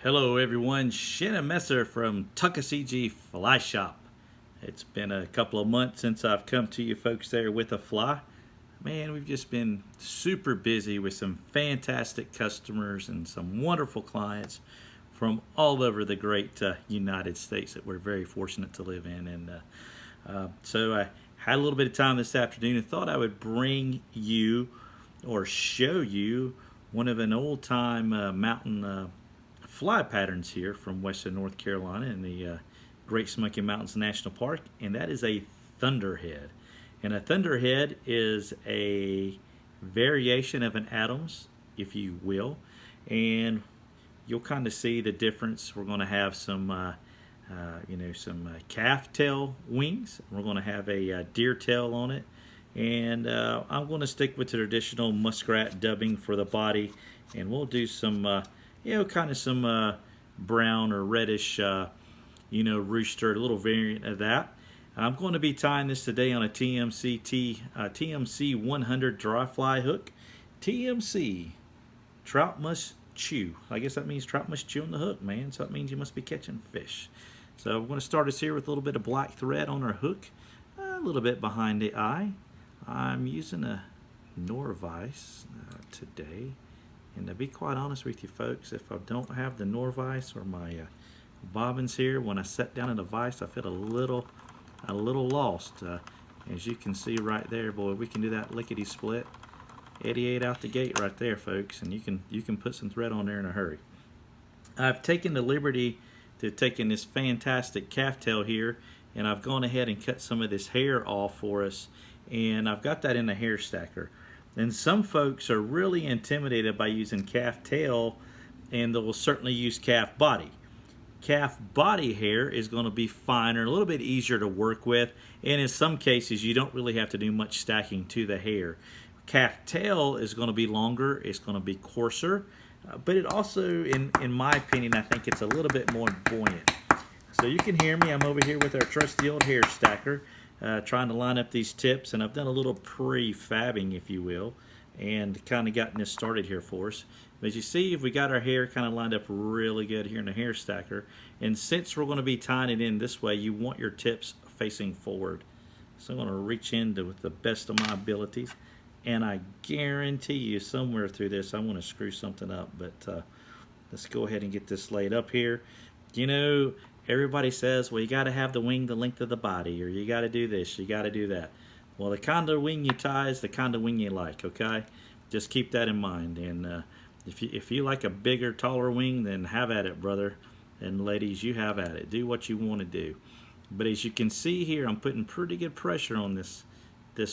Hello everyone, Shannon Messer from Tuckasegee Fly Shop. It's been a couple of months since I've come to you folks there with a fly. Man, we've just been super busy with some fantastic customers and some wonderful clients from all over the great United States that we're very fortunate to live in. So I had a little bit of time this afternoon and thought I would bring you or show you one of an old time mountain fly patterns here from western North Carolina in the Great Smoky Mountains National Park, and that is a Thunderhead. And a Thunderhead is a variation of an Adams, if you will, and you'll kind of see the difference. We're going to have some calf tail wings. We're going to have a deer tail on it, and I'm going to stick with the traditional muskrat dubbing for the body, and we'll do some some brown or reddish, rooster, a little variant of that. I'm going to be tying this today on a TMC 100 dry fly hook. TMC, trout must chew. I guess that means trout must chew on the hook, man. So that means you must be catching fish. So we're going to start us here with a little bit of black thread on our hook, a little bit behind the eye. I'm using a Norvise today. And to be quite honest with you folks, if I don't have the Norvise or my bobbins here, when I set down in the vise, I feel a little lost. As you can see right there, boy, we can do that lickety split, 88 out the gate right there, folks, and you can put some thread on there in a hurry. I've taken the liberty to taking this fantastic calf tail here, and I've gone ahead and cut some of this hair off for us, and I've got that in a hair stacker. And some folks are really intimidated by using calf tail, and they'll certainly use calf body. Calf body hair is going to be finer, a little bit easier to work with, and in some cases you don't really have to do much stacking to the hair. Calf tail is going to be longer, it's going to be coarser, but it also, in my opinion, I think it's a little bit more buoyant. So you can hear me, I'm over here with our trusty old hair stacker. Trying to line up these tips, and I've done a little pre-fabbing, if you will, and kind of gotten this started here for us. But as you see, we got our hair kind of lined up really good here in the hair stacker, and since we're going to be tying it in this way, you want your tips facing forward. So I'm going to reach into with the best of my abilities, and I guarantee you somewhere through this I'm going to screw something up, but let's go ahead and get this laid up here. You know, everybody says, well, you got to have the wing the length of the body, or you got to do this, you got to do that. Well, the kind of wing you tie is the kind of wing you like, okay? Just keep that in mind. And if you like a bigger, taller wing, then have at it, brother. And ladies, you have at it. Do what you want to do. But as you can see here, I'm putting pretty good pressure on this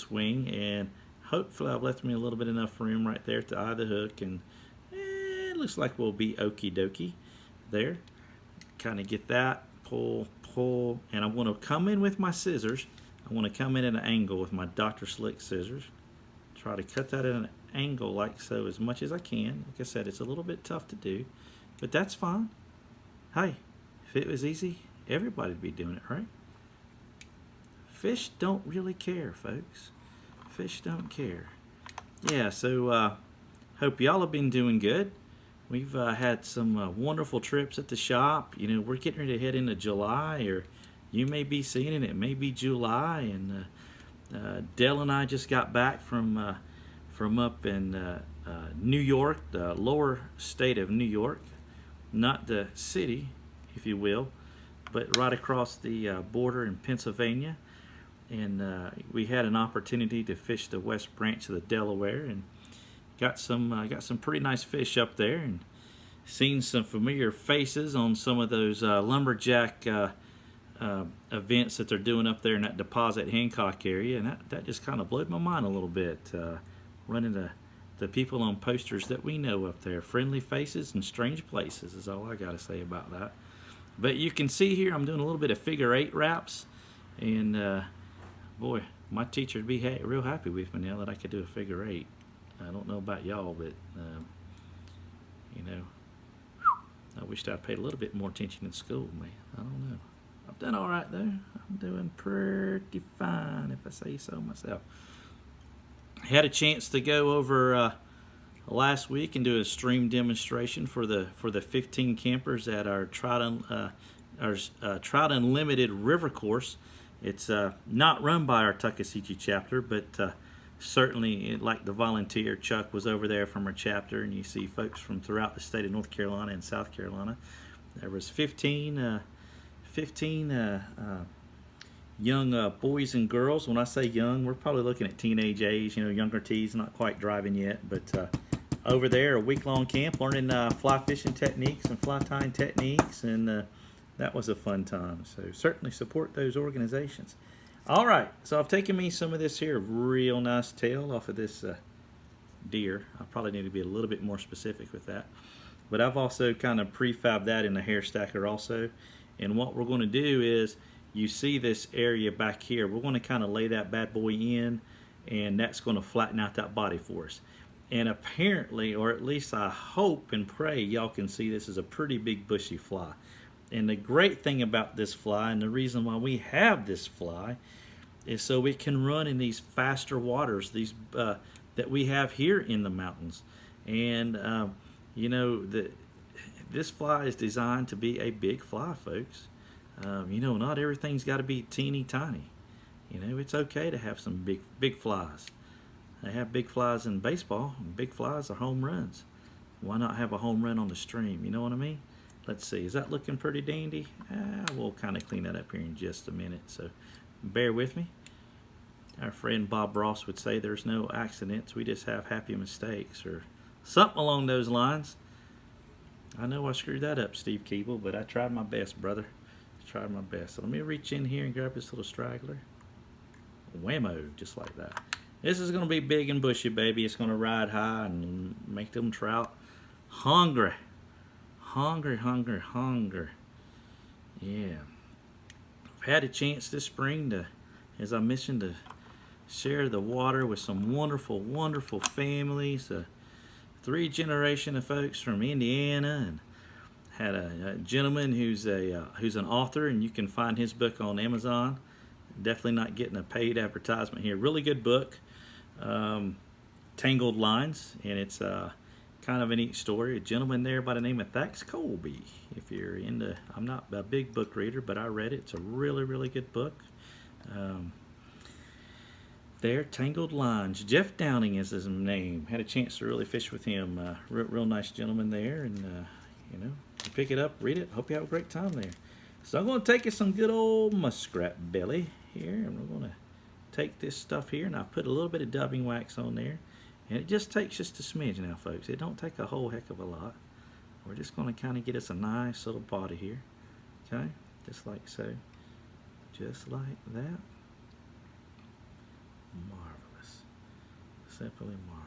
wing, and hopefully I've left me a little bit enough room right there to eye the hook, and it looks like we'll be okie dokie there. Kind of get that, pull, and I'm going to come in with my scissors. I want to come in at an angle with my Dr. Slick scissors. Try to cut that at an angle like so as much as I can. Like I said, it's a little bit tough to do, but that's fine. Hey, if it was easy, everybody'd be doing it, right? Fish don't really care, folks. Fish don't care. Yeah, so hope y'all have been doing good. We've had some wonderful trips at the shop. You know, we're getting ready to head into July, or you may be seeing it. It may be July, and Dell and I just got back from up in New York, the lower state of New York, not the city, if you will, but right across the border in Pennsylvania. And we had an opportunity to fish the West Branch of the Delaware, and got some pretty nice fish up there, and seen some familiar faces on some of those lumberjack events that they're doing up there in that Deposit Hancock area, and that just kind of blew my mind a little bit. Running the people on posters that we know up there, friendly faces and strange places is all I got to say about that. But you can see here I'm doing a little bit of figure 8 wraps, and boy, my teacher would be real happy with me now that I could do a figure 8. I don't know about y'all, but I wished I paid a little bit more attention in school, man. I don't know. I've done all right though. I'm doing pretty fine, if I say so myself. Had a chance to go over last week and do a stream demonstration for the 15 campers at our Trout Unlimited River Course. It's not run by our Tuckasegee chapter, but certainly, like the volunteer, Chuck was over there from our chapter, and you see folks from throughout the state of North Carolina and South Carolina. There was 15 young boys and girls. When I say young, we're probably looking at teenage age, younger tees, not quite driving yet, but over there, a week-long camp learning fly fishing techniques and fly tying techniques, and that was a fun time. So certainly support those organizations. All right, so I've taken me some of this here real nice tail off of this deer. I probably need to be a little bit more specific with that. But I've also kind of prefabbed that in the hair stacker also. And what we're going to do is, you see this area back here, we're going to kind of lay that bad boy in, and that's going to flatten out that body for us. And apparently, or at least I hope and pray y'all can see, this is a pretty big bushy fly. And the great thing about this fly, and the reason why we have this fly, is so we can run in these faster waters, these that we have here in the mountains. And this fly is designed to be a big fly, folks. Not everything's got to be teeny tiny. It's okay to have some big flies. They have big flies in baseball, and big flies are home runs. Why not have a home run on the stream? You know what I mean? Let's see, is that looking pretty dandy? We'll kind of clean that up here in just a minute, so bear with me. Our friend Bob Ross would say there's no accidents, we just have happy mistakes, or something along those lines. I know I screwed that up, Steve Keeble, but I tried my best, brother. I tried my best. So let me reach in here and grab this little straggler. Whammo, just like that. This is going to be big and bushy, baby. It's going to ride high and make them trout hungry. Hungry. Yeah. I've had a chance this spring to, as I mentioned, to share the water with some wonderful, wonderful families. 3 generations of folks from Indiana, and had a gentleman who's an author, and you can find his book on Amazon. Definitely not getting a paid advertisement here. Really good book, Tangled Lines, and it's kind of a neat story. A gentleman there by the name of Thax Colby. If you're into, I'm not a big book reader, but I read it. It's a really, really good book. There, Tangled Lines. Jeff Downing is his name. Had a chance to really fish with him. Real nice gentleman there, and pick it up, read it. Hope you have a great time there. So I'm going to take you some good old muskrat belly here, and we're going to take this stuff here, and I've put a little bit of dubbing wax on there, and it just takes just a smidge now, folks. It don't take a whole heck of a lot. We're just going to kind of get us a nice little body here, okay? Just like so. Just like that. Marvelous. Simply marvelous.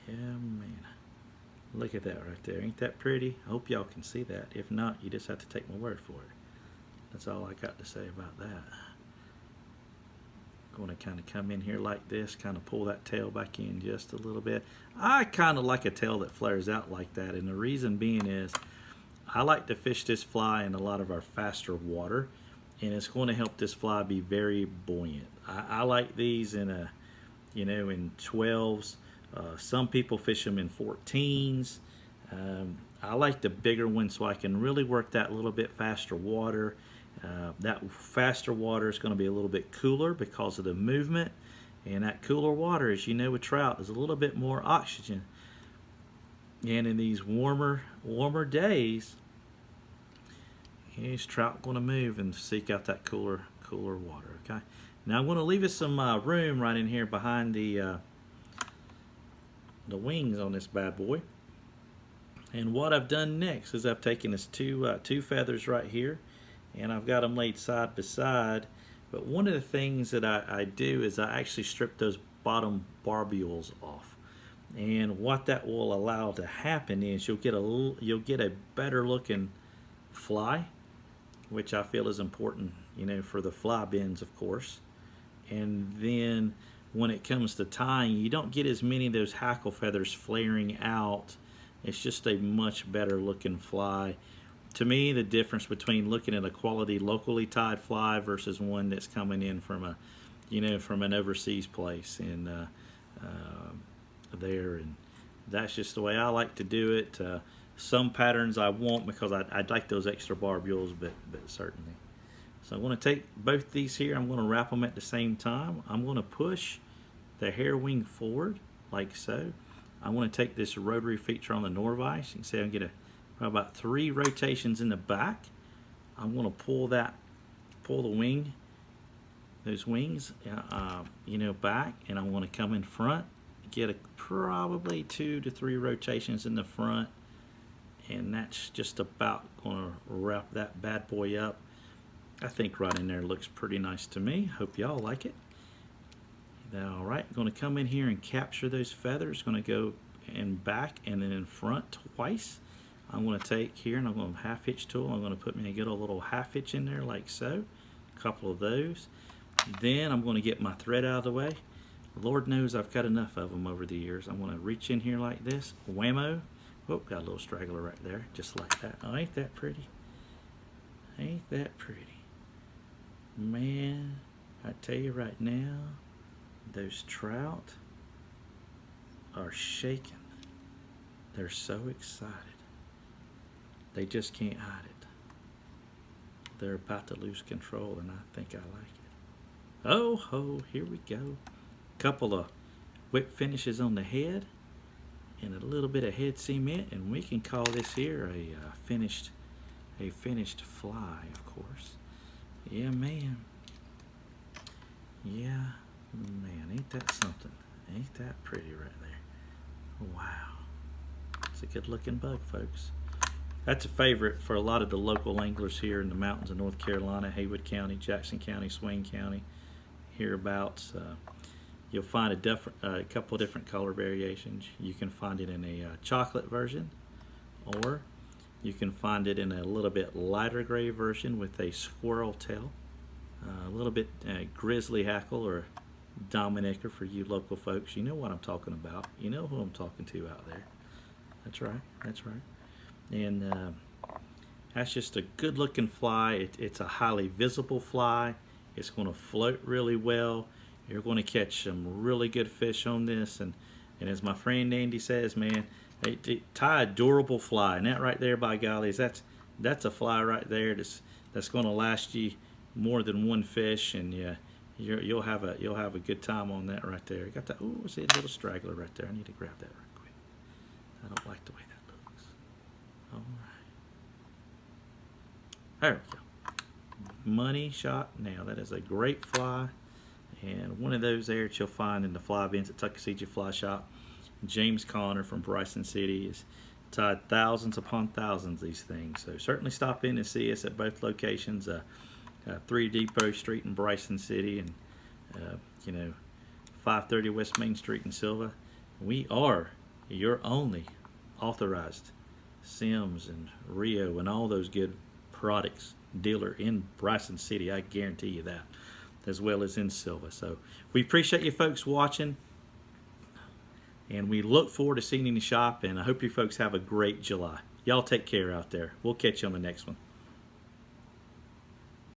Yeah, man. Look at that right there. Ain't that pretty? I hope y'all can see that. If not, you just have to take my word for it. That's all I got to say about that. Going to kind of come in here like this, kind of pull that tail back in just a little bit. I kind of like a tail that flares out like that, and the reason being is I like to fish this fly in a lot of our faster water, and it's going to help this fly be very buoyant. I like these in in 12s. Some people fish them in 14s. I like the bigger ones so I can really work that little bit faster water. That faster water is going to be a little bit cooler because of the movement, and that cooler water, as you know with trout, is a little bit more oxygen. And in these warmer days, these trout going to move and seek out that cooler water. Okay. Now I'm going to leave us some room right in here behind the wings on this bad boy. And what I've done next is I've taken this two feathers right here, and I've got them laid side by side. But one of the things that I do is I actually strip those bottom barbules off. And what that will allow to happen is you'll get a better looking fly, which I feel is important, for the fly bends, of course. And then when it comes to tying, you don't get as many of those hackle feathers flaring out. It's just a much better looking fly. to me, the difference between looking at a quality locally tied fly versus one that's coming in from a, from an overseas place and there, and that's just the way I like to do it. Some patterns I won't because I'd like those extra barbules, but certainly. So I'm going to take both these here. I'm going to wrap them at the same time. I'm going to push the hair wing forward like so. I'm going to take this rotary feature on the Norvise. You can see I get about 3 rotations in the back. I'm going to pull the wing, those wings, back, and I'm going to come in front, get probably 2 to 3 rotations in the front, and that's just about going to wrap that bad boy up. I think right in there looks pretty nice to me. Hope y'all like it. All right, I'm going to come in here and capture those feathers. Going to go in back and then in front twice. I'm going to take here and I'm going to half hitch tool. I'm going to put me a good old little half hitch in there like so. A couple of those. Then I'm going to get my thread out of the way. Lord knows I've got enough of them over the years. I'm going to reach in here like this. Whammo. Whoop, got a little straggler right there. Just like that. Oh, ain't that pretty? Ain't that pretty? Man, I tell you right now, those trout are shaking. They're so excited. They just can't hide it. They're about to lose control, and I think I like it. Oh ho, here we go. Couple of whip finishes on the head and a little bit of head cement, and we can call this here a finished fly, of course. Yeah, man. Yeah, man, ain't that something? Ain't that pretty right there? Wow. It's a good looking bug, folks. That's a favorite for a lot of the local anglers here in the mountains of North Carolina, Haywood County, Jackson County, Swain County, hereabouts. You'll find a couple of different color variations. You can find it in a chocolate version, or you can find it in a little bit lighter gray version with a squirrel tail, a little bit grizzly hackle or Dominicker for you local folks. You know what I'm talking about. You know who I'm talking to out there. That's right. That's right. And that's just a good looking fly. It's a highly visible fly. It's going to float really well. You're going to catch some really good fish on this. And as my friend Andy says, man, tie a durable fly. And that right there, by golly, that's a fly right there that's going to last you more than one fish, and yeah, you'll have a good time on that right there. Got that? Oh, see a little straggler right there. I need to grab that right quick. I don't like the way that looks. All right, there we go. Money shot. Now that is a great fly, and one of those there that you'll find in the fly bins at Tuckasegee Fly Shop. James Conner from Bryson City has tied thousands upon thousands of these things. So certainly stop in and see us at both locations, 3 Depot Street in Bryson City and 530 West Main Street in Silva. We are your only authorized Sims and Rio and all those good products dealer in Bryson City. I guarantee you that, as well as in Silva. So we appreciate you folks watching. And we look forward to seeing you in the shop, and I hope you folks have a great July. Y'all take care out there. We'll catch you on the next one.